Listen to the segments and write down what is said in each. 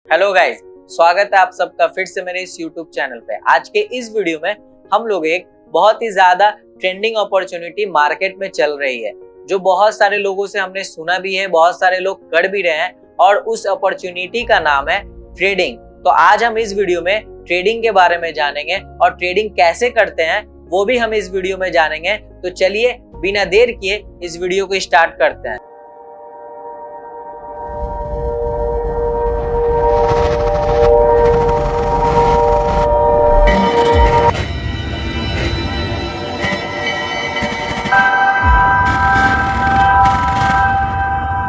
Hello guys, स्वागत है आप सबका फिर से मेरे इस YouTube चैनल पे। आज के इस वीडियो में हम लोग एक बहुत ही ज्यादा ट्रेंडिंग अपॉर्चुनिटी मार्केट में चल रही है, जो बहुत सारे लोगों से हमने सुना भी है, बहुत सारे लोग कर भी रहे हैं, और उस अपॉर्चुनिटी का नाम है ट्रेडिंग। तो आज हम इस वीडियो में ट्रेडिंग के बारे में जानेंगे और ट्रेडिंग कैसे करते हैं वो भी हम इस वीडियो में जानेंगे। तो चलिए बिना देर किए इस वीडियो को स्टार्ट करते हैं।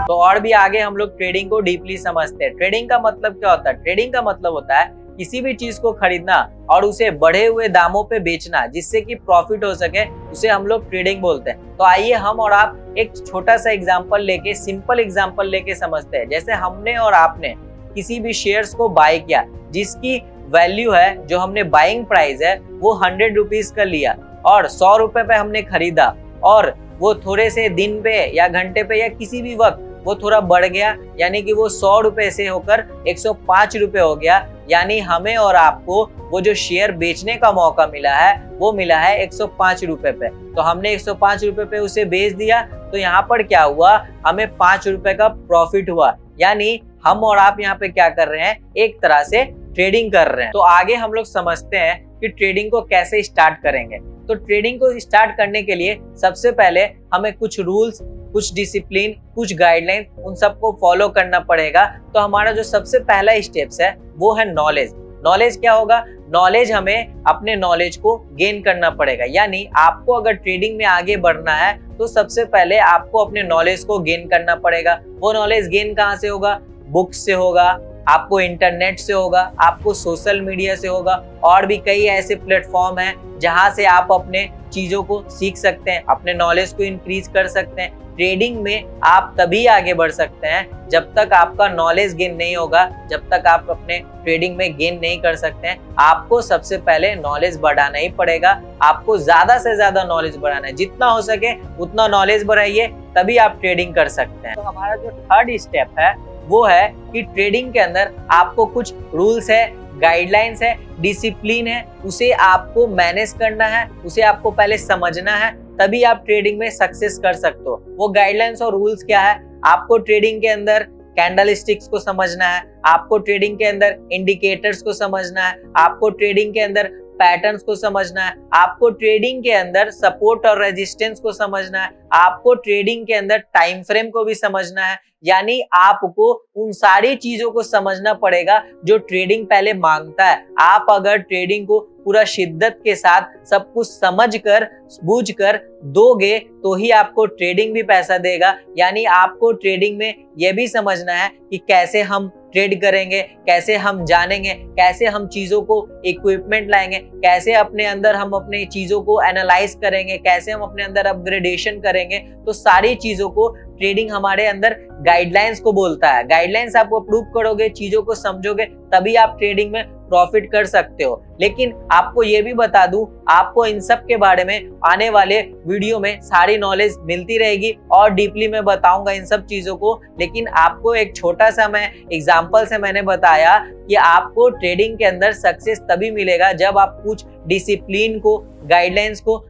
तो और भी आगे हम लोग ट्रेडिंग को डीपली समझते हैं। ट्रेडिंग का मतलब क्या होता है? ट्रेडिंग का मतलब होता है किसी भी चीज को खरीदना और उसे बढ़े हुए दामों पे बेचना, जिससे कि प्रॉफिट हो सके, उसे हम लोग ट्रेडिंग बोलते हैं। तो आइए हम और आप एक छोटा सा एग्जांपल लेके, सिंपल एग्जांपल लेके समझते हैं। जैसे हमने और आपने किसी भी शेयर्स को बाय किया, जिसकी वैल्यू है, जो हमने बाइंग प्राइस है, वो 100 रुपीज का लिया और 100 रुपए पे हमने खरीदा, और वो थोड़े से दिन पे या घंटे पे या किसी भी वक्त वो थोड़ा बढ़ गया, यानी कि वो 100 रुपए से होकर 105 रुपए हो गया। यानी हमें और आपको वो जो शेयर बेचने का मौका मिला है वो मिला है 105 रुपए पे। तो हमने 105 रुपए पे उसे बेच दिया। तो यहाँ पर क्या हुआ, हमें 5 रुपए का प्रॉफिट हुआ। यानी हम और आप यहाँ पे क्या कर रहे हैं, एक तरह से ट्रेडिंग कर रहे हैं। तो आगे हम लोग समझते हैं कि ट्रेडिंग को कैसे स्टार्ट करेंगे। तो ट्रेडिंग को स्टार्ट करने के लिए सबसे पहले हमें कुछ रूल्स, कुछ डिसिप्लिन, कुछ गाइडलाइन, उन सबको फॉलो करना पड़ेगा। तो हमारा जो सबसे पहला स्टेप्स है वो है नॉलेज। नॉलेज क्या होगा? नॉलेज, हमें अपने नॉलेज को गेन करना पड़ेगा। यानी आपको अगर ट्रेडिंग में आगे बढ़ना है तो सबसे पहले आपको अपने नॉलेज को गेन करना पड़ेगा। वो नॉलेज गेन कहाँ से होगा? बुक्स से होगा, आपको इंटरनेट से होगा, आपको सोशल मीडिया से होगा, और भी कई ऐसे प्लेटफॉर्म हैं जहां से आप अपने चीजों को सीख सकते हैं, अपने नॉलेज को इंक्रीज कर सकते हैं। ट्रेडिंग में आप तभी आगे बढ़ सकते हैं जब तक आपका नॉलेज गेन नहीं होगा, जब तक आप अपने ट्रेडिंग में गेन नहीं कर सकते हैं। आपको सबसे पहले नॉलेज बढ़ाना ही पड़ेगा। आपको ज्यादा से ज्यादा नॉलेज बढ़ाना है, जितना हो सके उतना नॉलेज बढ़ाइए, तभी आप ट्रेडिंग कर सकते हैं। तो हमारा जो थर्ड स्टेप है वो है कि ट्रेडिंग के अंदर आपको कुछ रूल्स है, गाइडलाइंस है, डिसिप्लिन है, उसे आपको मैनेज करना है, उसे आपको पहले समझना है, तभी आप ट्रेडिंग में सक्सेस कर सकते हो। वो गाइडलाइंस और रूल्स क्या है? आपको ट्रेडिंग के अंदर कैंडल स्टिक्स को समझना है, आपको ट्रेडिंग के अंदर इंडिकेटर्स को समझना है, आपको ट्रेडिंग के अंदर पैटर्न्स को समझना है, आपको ट्रेडिंग के अंदर सपोर्ट और रेजिस्टेंस को समझना है, आपको ट्रेडिंग के अंदर टाइम फ्रेम को भी समझना है। यानी आपको उन सारी चीजों को समझना पड़ेगा जो ट्रेडिंग पहले मांगता है। आप अगर ट्रेडिंग को पूरा शिद्दत के साथ सब कुछ समझ कर, बूझ कर दोगे तो ही आपको ट्रेडिंग भी पैसा देगा। यानी आपको ट्रेडिंग में यह भी समझना है कि कैसे हम ट्रेड करेंगे, कैसे हम जानेंगे, कैसे हम चीजों को इक्विपमेंट लाएंगे, कैसे अपने अंदर हम अपने चीजों को एनालाइज करेंगे, कैसे हम अपने अंदर अपग्रेडेशन करेंगे। तो सारी चीजों को ट्रेडिंग हमारे अंदर गाइडलाइंस को बोलता है। गाइडलाइंस आप अप्रूव करोगे, चीजों को समझोगे, तभी आप ट्रेडिंग में प्रॉफिट कर सकते हो। लेकिन आपको ये भी बता दूं, आपको इन सब के बारे में आने वाले वीडियो में सारी नॉलेज मिलती रहेगी और डीपली मैं बताऊंगा इन सब चीजों को। लेकिन आपको एक छोटा सा मैं एग्जांपल से मैंने बताया कि आपको ट्रेडिंग के अंदर सक्सेस तभी मिलेगा जब आप कुछ डिसिप्लिन को, गाइडलाइंस को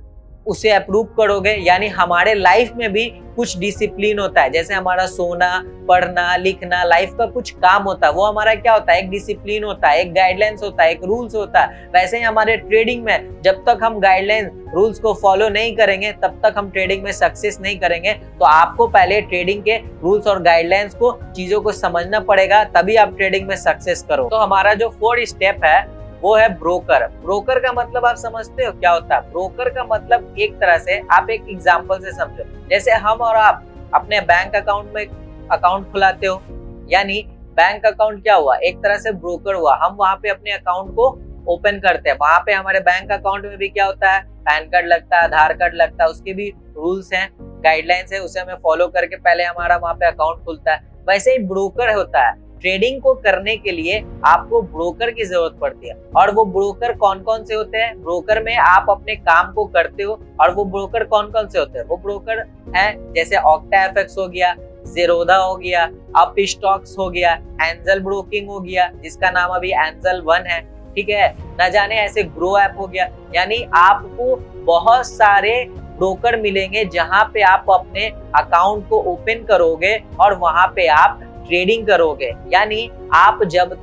उसे अप्रूव करोगे। यानी हमारे लाइफ में भी कुछ डिसिप्लिन होता है, जैसे हमारा सोना, पढ़ना, लिखना, लाइफ का कुछ काम होता है, वो हमारा क्या होता है? एक डिसिप्लिन होता है, एक गाइडलाइंस होता है, एक रूल्स होता है। वैसे ही हमारे ट्रेडिंग में जब तक हम गाइडलाइंस, रूल्स को फॉलो नहीं करेंगे तब तक हम ट्रेडिंग में सक्सेस नहीं करेंगे। तो आपको पहले ट्रेडिंग के रूल्स और गाइडलाइंस को, चीजों को समझना पड़ेगा, तभी आप ट्रेडिंग में सक्सेस करो। तो हमारा जो फोर्थ स्टेप है वो है ब्रोकर। ब्रोकर का मतलब आप समझते हो क्या होता है? ब्रोकर का मतलब एक तरह से, आप एक एग्जांपल से समझो। जैसे हम और आप अपने बैंक अकाउंट में अकाउंट खुलाते हो, यानी बैंक अकाउंट क्या हुआ? एक तरह से ब्रोकर हुआ। हम वहां पे अपने अकाउंट को ओपन करते हैं। वहां पे हमारे बैंक अकाउंट में भी क्या होता है? पैन कार्ड लगता है, आधार कार्ड लगता है, उसके भी रूल्स हैं, गाइडलाइंस है, उसे हमें फॉलो करके पहले हमारा वहां पे अकाउंट खुलता है। वैसे ही ब्रोकर होता है। ट्रेडिंग को करने के लिए आपको ब्रोकर की जरूरत पड़ती है। और वो ब्रोकर कौन कौन से होते हैं? ब्रोकर में आप अपने काम को करते हो। और वो ब्रोकर कौन कौन से होते हैं? वो ब्रोकर हैं जैसे ऑक्टा एफएक्स हो गया, ज़ीरोधा हो गया, अप स्टॉक्स हो गया, एंजल ब्रोकिंग हो गया जिसका नाम अभी एंजल 1 है, ठीक है, न जाने ऐसे ग्रो ऐप हो गया। यानी आपको बहुत सारे ब्रोकर मिलेंगे जहां पे आप अपने अकाउंट को ओपन करोगे और वहां पे आप ट्रेडिंग करोगे। यानी आप जब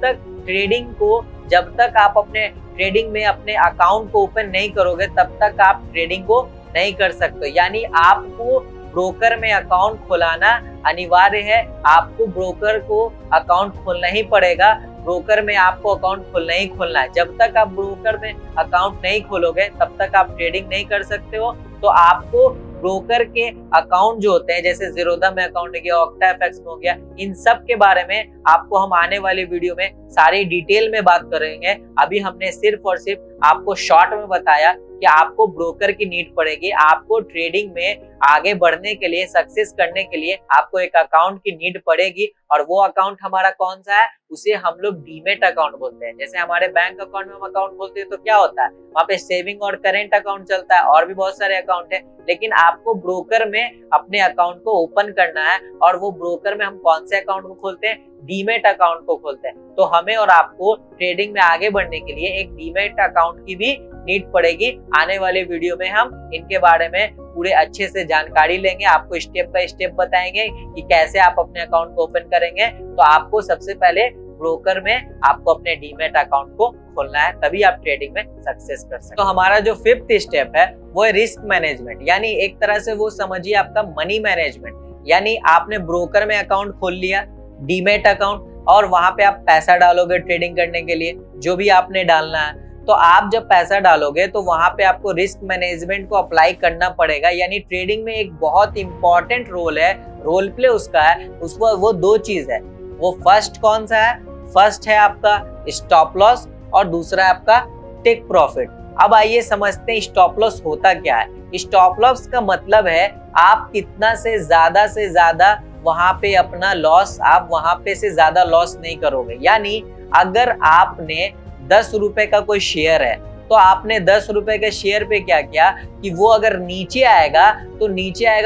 तक आप अपने ट्रेडिंग में अपने अकाउंट को ओपन नहीं करोगे तब तक आप ट्रेडिंग को नहीं कर सकते। यानी आपको ब्रोकर में अकाउंट खुलाना अनिवार्य है, आपको ब्रोकर को अकाउंट खोलना ही पड़ेगा। ब्रोकर में आपको अकाउंट खोलना ही खोलना है। जब तक आप ब्रोकर में अकाउंट नहीं खोलोगे तब तक आप ट्रेडिंग नहीं कर सकते हो। तो आपको ब्रोकर के अकाउंट जो होते हैं, जैसे ज़ीरोधा में अकाउंट हो गया, ऑक्टाफैक्स में हो गया, इन सब के बारे में आपको हम आने वाली वीडियो में सारी डिटेल में बात करेंगे। अभी हमने सिर्फ और सिर्फ आपको शॉर्ट में बताया कि आपको ब्रोकर की नीड पड़ेगी। आपको ट्रेडिंग में आगे बढ़ने के लिए, सक्सेस करने के लिए आपको एक अकाउंट की नीड पड़ेगी, और वो अकाउंट हमारा कौन सा है, उसे हम लोग डीमेट अकाउंट बोलते हैं। जैसे हमारे बैंक अकाउंट में हम अकाउंट खोलते हैं तो क्या होता है, वहाँ पे सेविंग और करेंट अकाउंट चलता है, और भी बहुत सारे अकाउंट है। लेकिन आपको ब्रोकर में अपने अकाउंट को ओपन करना है, और वो ब्रोकर में हम कौन से अकाउंट को खोलते हैं, डीमेट अकाउंट को खोलते हैं। तो हमें और आपको ट्रेडिंग में आगे बढ़ने के लिए एक डीमेट अकाउंट की भी नीड पड़ेगी। आने वाले वीडियो में हम इनके बारे में पूरे अच्छे से जानकारी लेंगे, आपको स्टेप बाय स्टेप बताएंगे कि कैसे आप अपने अकाउंट को ओपन करेंगे। तो आपको सबसे पहले ब्रोकर में आपको अपने डीमेट अकाउंट को खोलना है, तभी आप ट्रेडिंग में सक्सेस कर सकते हैं। तो हमारा जो 5th स्टेप है वो है रिस्क मैनेजमेंट, यानी एक तरह से वो समझिए आपका मनी मैनेजमेंट। यानी आपने ब्रोकर में अकाउंट खोल लिया, डीमेट अकाउंट, और वहां पे आप पैसा डालोगे ट्रेडिंग करने के लिए, जो भी आपने डालना है। तो आप जब पैसा डालोगे तो वहां पे आपको रिस्क मैनेजमेंट को अप्लाई करना पड़ेगा। यानी ट्रेडिंग में एक बहुत इंपॉर्टेंट रोल है, रोल प्ले उसका है, उसको वो 2 चीज है। वो फर्स्ट कौन सा है, फर्स्ट है आपका स्टॉप लॉस, और दूसरा है आपका टेक प्रॉफिट। अब आइए समझते हैं स्टॉप लॉस होता क्या है। स्टॉप लॉस का मतलब है आप कितना से ज्यादा वहां पे अपना लॉस, आप वहां पे से ज्यादा लॉस नहीं करोगे। यानी अगर आपने 10 रुपए का कोई शेयर है तो आपने 10 रुपए के शेयर पे क्या किया कि वो अगर नीचे आएगा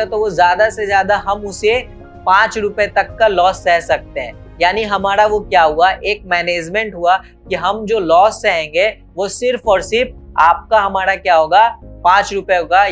तो वो ज्यादा से ज्यादा हम उसे 5 रुपए तक का लॉस सह सकते हैं। यानी हमारा वो क्या हुआ, एक मैनेजमेंट हुआ कि हम जो लॉस सहेंगे वो सिर्फ और सिर्फ आपका हमारा क्या होगा, 5 रुपए होगा,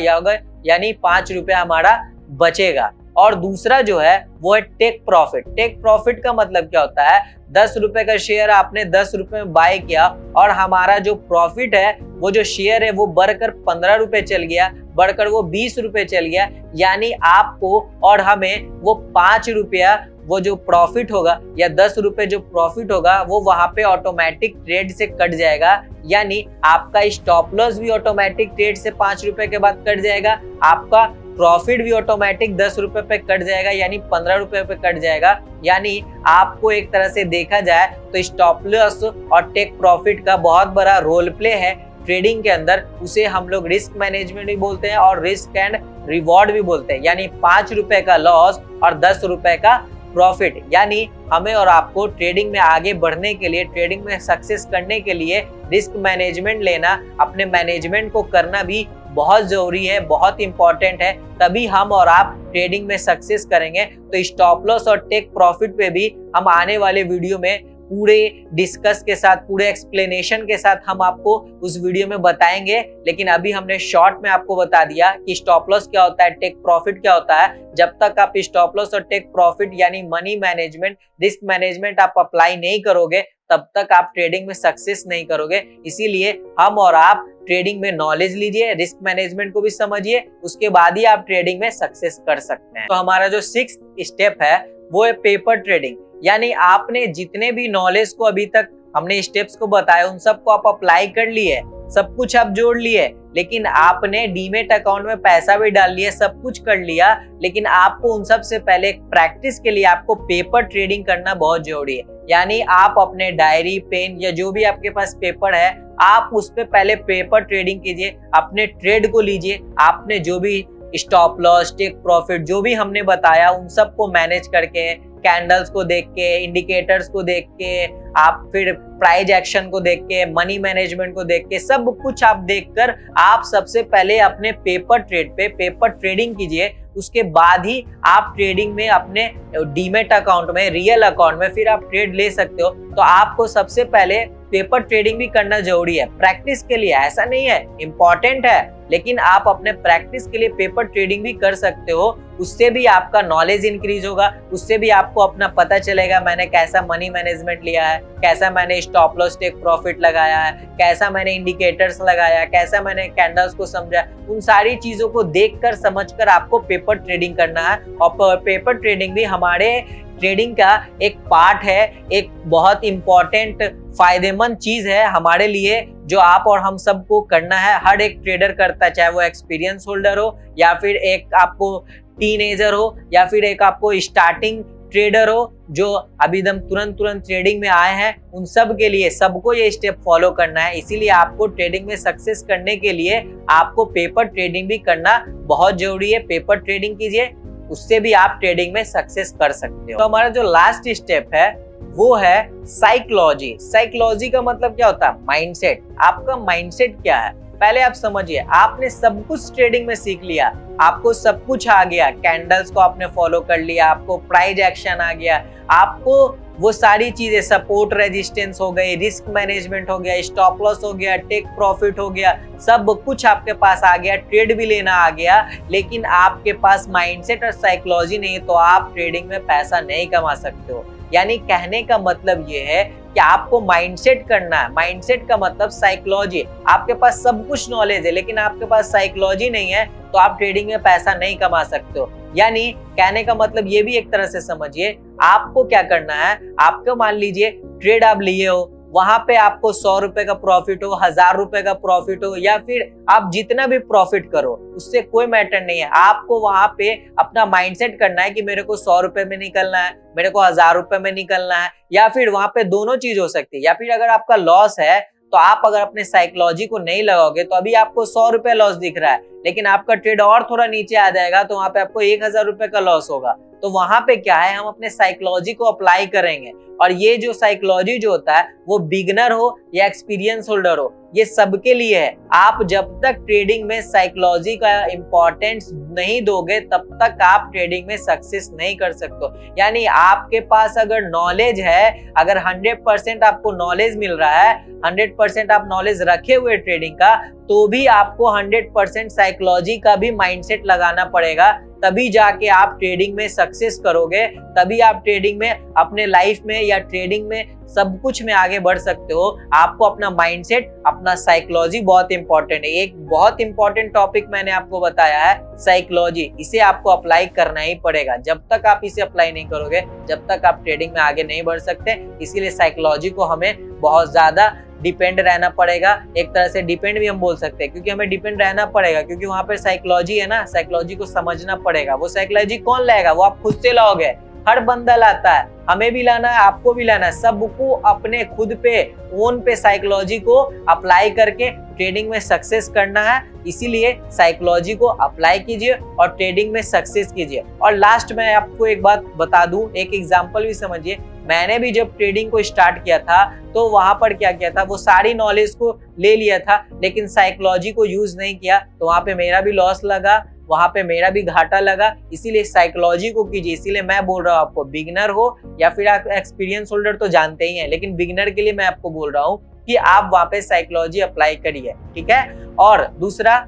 यानी 5 रुपए हमारा बचेगा। और दूसरा जो है वो है टेक प्रॉफिट। टेक प्रॉफिट का मतलब क्या होता है, 10 रुपए का शेयर आपने 10 रुपए में बाय किया, और हमारा जो प्रॉफिट है, वो जो शेयर है वो बढ़कर 15 रुपए चल गया, बढ़कर वो 20 रुपए चल गया। यानी आपको और हमें वो 5 रुपया वो जो प्रॉफिट होगा या 10 रुपए जो प्रॉफिट होगा वो वहां पे ऑटोमेटिक ट्रेड से कट जाएगा। यानी आपका स्टॉप लॉस भी ऑटोमेटिक ट्रेड से 5 रुपए के बाद कट जाएगा, आपका प्रॉफिट भी ऑटोमेटिक 10 रुपए पे कट जाएगा, यानी 15 रुपए पे कट जाएगा। यानी आपको एक तरह से देखा जाए तो स्टॉप लॉस और टेक प्रॉफिट का बहुत बड़ा रोल प्ले है ट्रेडिंग के अंदर। उसे हम लोग रिस्क मैनेजमेंट भी बोलते हैं और रिस्क एंड रिवॉर्ड भी बोलते हैं। यानी 5 रुपए का लॉस और 10 रुपए का प्रॉफिट। यानी हमें और आपको ट्रेडिंग में आगे बढ़ने के लिए, ट्रेडिंग में सक्सेस करने के लिए रिस्क मैनेजमेंट लेना, अपने मैनेजमेंट को करना भी बहुत जरूरी है, बहुत इंपॉर्टेंट है। तभी हम और आप ट्रेडिंग में सक्सेस करेंगे। तो स्टॉप लॉस और टेक प्रॉफिट पे भी हम आने वाले वीडियो में पूरे डिस्कस के साथ, पूरे एक्सप्लेनेशन के साथ हम आपको उस वीडियो में बताएंगे। लेकिन अभी हमने शॉर्ट में आपको बता दिया कि स्टॉप लॉस क्या होता है, टेक प्रॉफिट क्या होता है। जब तक आप स्टॉप लॉस और टेक प्रॉफिट यानी मनी मैनेजमेंट, रिस्क मैनेजमेंट आप अप्लाई नहीं करोगे तब तक आप ट्रेडिंग में सक्सेस नहीं करोगे। इसीलिए हम और आप ट्रेडिंग में नॉलेज लीजिए, रिस्क मैनेजमेंट को भी समझिए, उसके बाद ही आप ट्रेडिंग में सक्सेस कर सकते हैं। तो हमारा जो 6th स्टेप है वो है पेपर ट्रेडिंग। यानी आपने जितने भी नॉलेज को अभी तक हमने स्टेप्स को बताया उन सबको आप अप्लाई कर लिए, सब कुछ आप जोड़ लिए, लेकिन आपने डीमेट अकाउंट में पैसा भी डाल लिया, सब कुछ कर लिया, लेकिन आपको उन सब से पहले प्रैक्टिस के लिए आपको पेपर ट्रेडिंग करना बहुत जरूरी है। यानी आप अपने डायरी, पेन या जो भी आपके पास पेपर है, आप उस पे पहले पेपर ट्रेडिंग कीजिए, अपने ट्रेड को लीजिए। आपने जो भी स्टॉप लॉस, टेक प्रॉफिट जो भी हमने बताया उन सबको मैनेज करके, कैंडल्स को देख के, इंडिकेटर्स को देख के, आप फिर प्राइस एक्शन को देख के, मनी मैनेजमेंट को देख के, सब कुछ आप देखकर आप सबसे पहले अपने पेपर ट्रेड पे पेपर ट्रेडिंग कीजिए। उसके बाद ही आप ट्रेडिंग में अपने डीमेट अकाउंट में, रियल अकाउंट में फिर आप ट्रेड ले सकते हो। तो आपको सबसे पहले पेपर ट्रेडिंग भी करना जरूरी है प्रैक्टिस के लिए, ऐसा नहीं है, इंपॉर्टेंट है, लेकिन आप अपने प्रैक्टिस के लिए पेपर ट्रेडिंग भी कर सकते हो। उससे भी आपका नॉलेज इंक्रीज होगा, उससे भी आपको अपना पता चलेगा मैंने कैसा मनी मैनेजमेंट लिया है, कैसा मैंने स्टॉप लॉस टेक प्रॉफिट लगाया है, कैसा मैंने इंडिकेटर्स लगाया, कैसा मैंने कैंडल्स को समझा। उन सारी चीजों को देखकर समझकर आपको पेपर ट्रेडिंग करना है। और पेपर ट्रेडिंग भी हमारे ट्रेडिंग का एक पार्ट है, एक बहुत इंपॉर्टेंट फायदेमंद चीज है हमारे लिए, जो आप और हम सबको करना है। हर एक ट्रेडर करता है, चाहे वो एक्सपीरियंस होल्डर हो या फिर एक आपको टीनेजर हो या फिर एक आपको स्टार्टिंग ट्रेडर हो जो अभी दम तुरंत ट्रेडिंग में आए हैं। उन सब के लिए सबको ये स्टेप फॉलो करना है। इसीलिए आपको ट्रेडिंग में सक्सेस करने के लिए आपको पेपर ट्रेडिंग भी करना बहुत जरूरी है। पेपर ट्रेडिंग कीजिए, उससे भी आप ट्रेडिंग में सक्सेस कर सकते हो। तो हमारा जो लास्ट स्टेप है वो है साइकोलॉजी। साइकोलॉजी का मतलब क्या होता है? माइंडसेट। आपका माइंडसेट क्या है पहले आप समझिए। आपने सब कुछ ट्रेडिंग में सीख लिया, आपको सब कुछ आ गया, कैंडल्स को आपने फॉलो कर लिया, आपको प्राइस एक्शन आ गया, आपको वो सारी चीजें, सपोर्ट रेजिस्टेंस हो गई, रिस्क मैनेजमेंट हो गया, स्टॉप लॉस हो गया, टेक प्रॉफिट हो गया, सब कुछ आपके पास आ गया, ट्रेड भी लेना आ गया, लेकिन आपके पास माइंडसेट और साइकोलॉजी नहीं, तो आप ट्रेडिंग में पैसा नहीं कमा सकते हो। यानी कहने का मतलब ये है कि आपको माइंडसेट करना है। माइंडसेट का मतलब साइकोलॉजी। आपके पास सब कुछ नॉलेज है लेकिन आपके पास साइकोलॉजी नहीं है, तो आप ट्रेडिंग में पैसा नहीं कमा सकते हो। यानी कहने का मतलब ये भी एक तरह से समझिए, आपको क्या करना है, आपको मान लीजिए ट्रेड आप लिए हो, वहां पे आपको 100 रुपए का प्रॉफिट हो, 1000 रुपए का प्रॉफिट हो, या फिर आप जितना भी प्रॉफिट करो उससे कोई मैटर नहीं है। आपको वहां पे अपना माइंडसेट करना है कि मेरे को 100 रुपए में निकलना है, मेरे को 1000 रुपए में निकलना है, या फिर वहां पे दोनों चीज हो सकती है। या फिर अगर आपका लॉस है तो आप अगर अपने साइकोलॉजी को नहीं लगाओगे तो अभी आपको 100 रुपए लॉस दिख रहा है, लेकिन आपका ट्रेड और थोड़ा नीचे आ जाएगा तो वहां पे आपको 1000 रुपए का लॉस होगा। तो वहां पे क्या है, हम अपने साइकोलॉजी को अप्लाई करेंगे। और ये जो साइकोलॉजी जो होता है वो बिगनर हो या एक्सपीरियंस होल्डर हो, ये सबके लिए है। आप जब तक ट्रेडिंग में साइकोलॉजी का इंपॉर्टेंस नहीं दोगे तब तक आप ट्रेडिंग में सक्सेस नहीं कर सकते। यानी आपके पास अगर नॉलेज है, अगर 100% आपको नॉलेज मिल रहा है, 100% आप नॉलेज रखे हुए ट्रेडिंग का, तो भी आपको 100% साइकोलॉजी का भी माइंडसेट लगाना पड़ेगा। तभी जाके आप ट्रेडिंग में सक्सेस करोगे, तभी आप ट्रेडिंग में, अपने लाइफ में या ट्रेडिंग में सब कुछ में आगे बढ़ सकते हो। आपको अपना माइंडसेट, अपना साइकोलॉजी बहुत इंपॉर्टेंट है। एक बहुत इंपॉर्टेंट टॉपिक मैंने आपको बताया है साइकोलॉजी, इसे आपको अप्लाई करना ही पड़ेगा। जब तक आप इसे अप्लाई नहीं करोगे जब तक आप ट्रेडिंग में आगे नहीं बढ़ सकते। इसीलिए साइकोलॉजी को हमें बहुत ज्यादा डिपेंड रहना पड़ेगा। एक तरह से डिपेंड भी हम बोल सकते हैं, क्योंकि हमें डिपेंड रहना पड़ेगा, क्योंकि वहां पर साइकोलॉजी है ना, साइकोलॉजी को समझना पड़ेगा। वो साइकोलॉजी कौन लाएगा? वो आप खुद से लाओगे। हर बंदा लाता है, हमें भी लाना है, आपको भी लाना है। सबको अपने खुद पे, ओन पे साइकोलॉजी को अप्लाई करके ट्रेडिंग में सक्सेस करना है। इसीलिए साइकोलॉजी को अप्लाई कीजिए और ट्रेडिंग में सक्सेस कीजिए। और लास्ट में आपको एक बात बता दूं, एक एग्जांपल भी समझिए। मैंने भी जब ट्रेडिंग को स्टार्ट किया था तो वहां पर क्या किया था, वो सारी नॉलेज को ले लिया था लेकिन साइकोलॉजी को यूज नहीं किया, तो वहां पे मेरा भी लॉस लगा, वहां पे मेरा भी घाटा लगा। इसीलिए साइकोलॉजी को कीजिए। इसीलिए मैं बोल रहा हूँ आपको, बिगिनर हो या फिर आप एक्सपीरियंस होल्डर तो जानते ही हैं, लेकिन बिगिनर के लिए मैं आपको बोल रहा हूँ कि आप वहां पे साइकोलॉजी अप्लाई करिए, ठीक है। और दूसरा,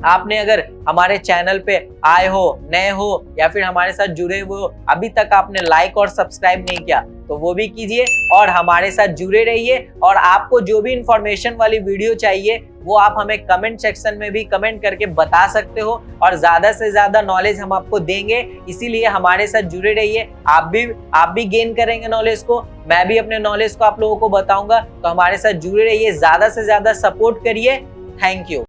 आपने अगर हमारे चैनल पे आए हो, नए हो या फिर हमारे साथ जुड़े हुए हो, अभी तक आपने लाइक और सब्सक्राइब नहीं किया तो वो भी कीजिए और हमारे साथ जुड़े रहिए। और आपको जो भी इंफॉर्मेशन वाली वीडियो चाहिए वो आप हमें कमेंट सेक्शन में भी कमेंट करके बता सकते हो, और ज्यादा से ज्यादा नॉलेज हम आपको देंगे। इसीलिए हमारे साथ जुड़े रहिए। आप भी गेन करेंगे नॉलेज को, मैं भी अपने नॉलेज को आप लोगों को बताऊंगा। तो हमारे साथ जुड़े रहिए, ज्यादा से ज्यादा सपोर्ट करिए। Thank you.